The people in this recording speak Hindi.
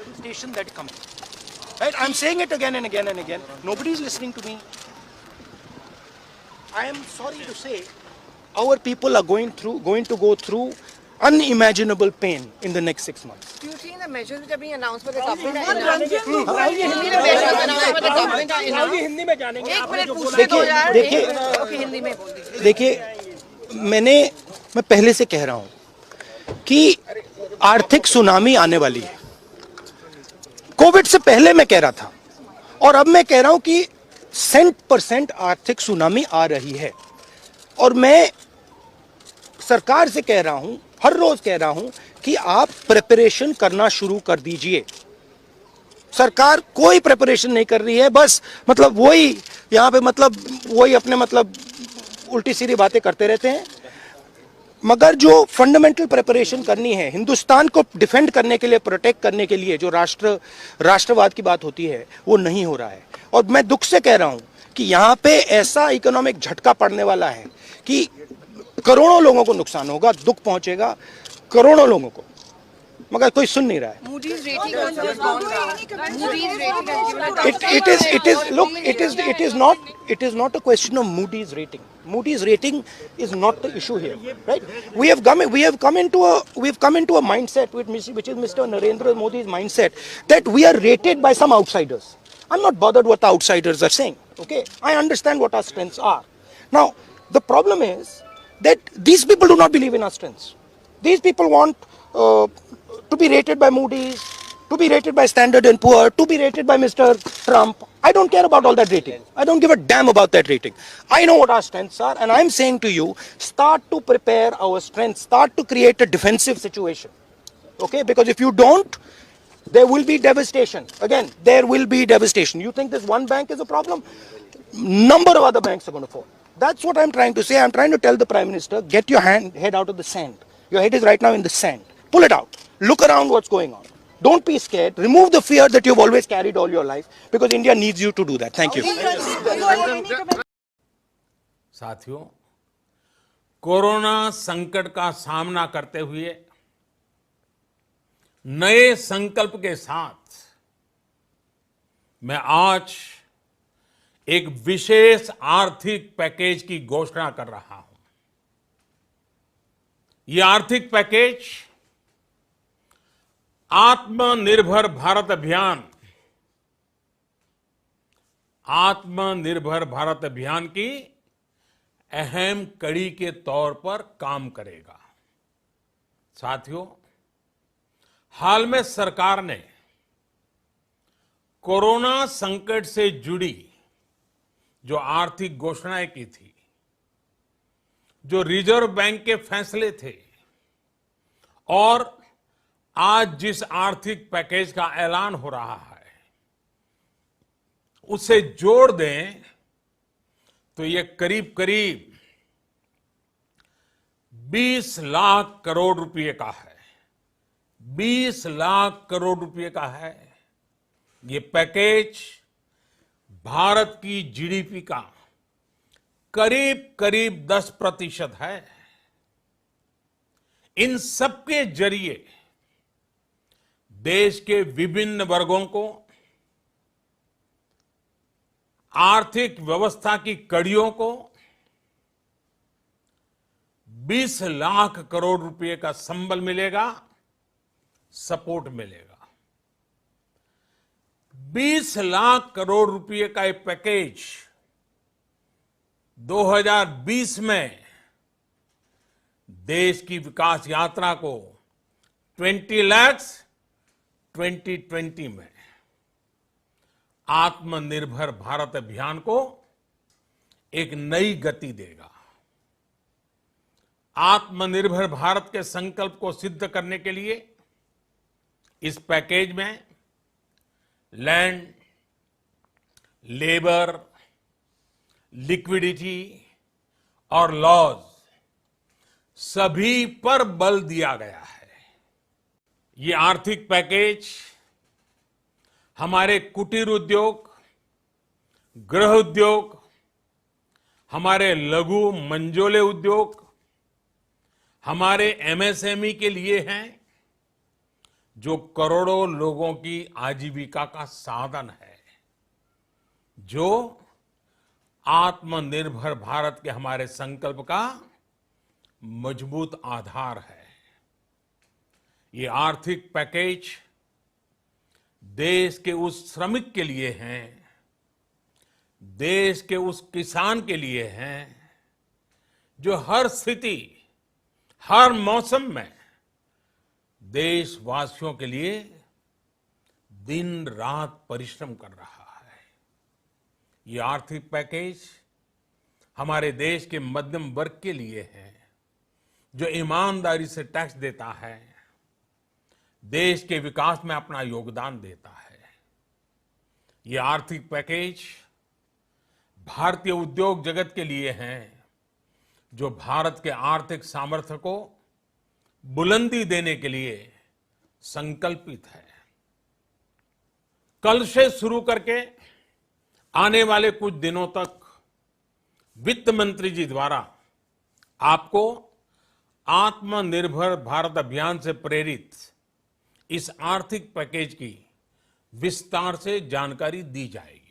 devastation that comes. Right? I'm saying it again and again and again. Nobody is listening to me. I am sorry to say, our people are going to go through unimaginable pain in the next 6 months. Do you think the measures which are being announced by the government are enough? Do you think the measures announced by the government are enough? एक मिनट पूछने दो यार. Okay, हिंदी में बोल दीजिए. देखिए, मैं पहले से कह रहा हूं कि आर्थिक सुनामी आने वाली है. कोविड से पहले मैं कह रहा था और अब मैं कह रहा हूं कि 100% आर्थिक सुनामी आ रही है. और मैं सरकार से कह रहा हूं, हर रोज कह रहा हूं कि आप प्रिपरेशन करना शुरू कर दीजिए. सरकार कोई प्रिपरेशन नहीं कर रही है, बस मतलब वही यहां पे मतलब वही अपने मतलब उल्टी सीधी बातें करते रहते हैं. मगर जो फंडामेंटल प्रिपरेशन करनी है, हिंदुस्तान को डिफेंड करने के लिए, प्रोटेक्ट करने के लिए, जो राष्ट्रवाद की बात होती है, वो नहीं हो रहा है. और मैं दुख से कह रहा हूं कि यहां पे ऐसा इकोनॉमिक झटका पड़ने वाला है कि करोड़ों लोगों को नुकसान होगा, दुख पहुंचेगा करोड़ों लोगों को, मगर कोई सुन नहीं रहा है. Moody's rating also has gone down. Moody's rating has given a it is not a question of Moody's rating. Moody's rating is not the issue here, right? We have come into a mindset which is Mr. Narendra Modi's mindset, that we are rated by some outsiders. I'm not bothered what the outsiders are saying. Okay, I understand what our strengths are. Now, the problem is that these people do not believe in our strengths. These people want to be rated by Moody's, to be rated by Standard & Poor, to be rated by Mr. Trump. I don't care about all that rating. I don't give a damn about that rating. I know what our strengths are, and I'm saying to you, start to prepare our strengths, start to create a defensive situation. Okay, because if you don't, there will be devastation. Again, there will be devastation. You think this one bank is a problem? Number of other banks are going to fall. That's what I'm trying to say. I'm trying to tell the Prime Minister, get your head out of the sand. Your head is right now in the sand. Pull it out. Look around what's going on. Don't be scared. Remove the fear that you've always carried all your life, because India needs you to do that. Thank you. साथियों, कोरोना संकट का सामना करते हुए नए संकल्प के साथ मैं आज एक विशेष आर्थिक पैकेज की घोषणा कर रहा हूं. यह आर्थिक पैकेज आत्मनिर्भर भारत अभियान की अहम कड़ी के तौर पर काम करेगा. साथियों, हाल में सरकार ने कोरोना संकट से जुड़ी जो आर्थिक घोषणाएं की थी, जो रिजर्व बैंक के फैसले थे, और आज जिस आर्थिक पैकेज का ऐलान हो रहा है, उसे जोड़ दें तो ये करीब करीब 20 लाख करोड़ रुपए का है. 20 लाख करोड़ रुपए का है. ये पैकेज भारत की जीडीपी का करीब करीब 10% है. इन सबके जरिए देश के विभिन्न वर्गों को, आर्थिक व्यवस्था की कड़ियों को 20 लाख करोड़ रुपए का संबल मिलेगा, सपोर्ट मिलेगा. 20 लाख करोड़ रुपए का ये पैकेज 2020 में देश की विकास यात्रा को 20 लाख 2020 में आत्मनिर्भर भारत अभियान को एक नई गति देगा. आत्मनिर्भर भारत के संकल्प को सिद्ध करने के लिए इस पैकेज में लैंड, लेबर, लिक्विडिटी और लॉज सभी पर बल दिया गया है. ये आर्थिक पैकेज हमारे कुटीर उद्योग, गृह उद्योग, हमारे लघु मंझोले उद्योग, हमारे एमएसएमई के लिए हैं, जो करोड़ों लोगों की आजीविका का साधन है, जो आत्मनिर्भर भारत के हमारे संकल्प का मजबूत आधार है। ये आर्थिक पैकेज देश के उस श्रमिक के लिए हैं, देश के उस किसान के लिए हैं जो हर स्थिति, हर मौसम में देशवासियों के लिए दिन रात परिश्रम कर रहा है। ये आर्थिक पैकेज हमारे देश के मध्यम वर्ग के लिए है, जो ईमानदारी से टैक्स देता है, देश के विकास में अपना योगदान देता है। ये आर्थिक पैकेज भारतीय उद्योग जगत के लिए है, जो भारत के आर्थिक सामर्थ्य को बुलंदी देने के लिए संकल्पित है। कल से शुरू करके आने वाले कुछ दिनों तक वित्त मंत्री जी द्वारा आपको आत्मनिर्भर भारत अभियान से प्रेरित इस आर्थिक पैकेज की विस्तार से जानकारी दी जाएगी।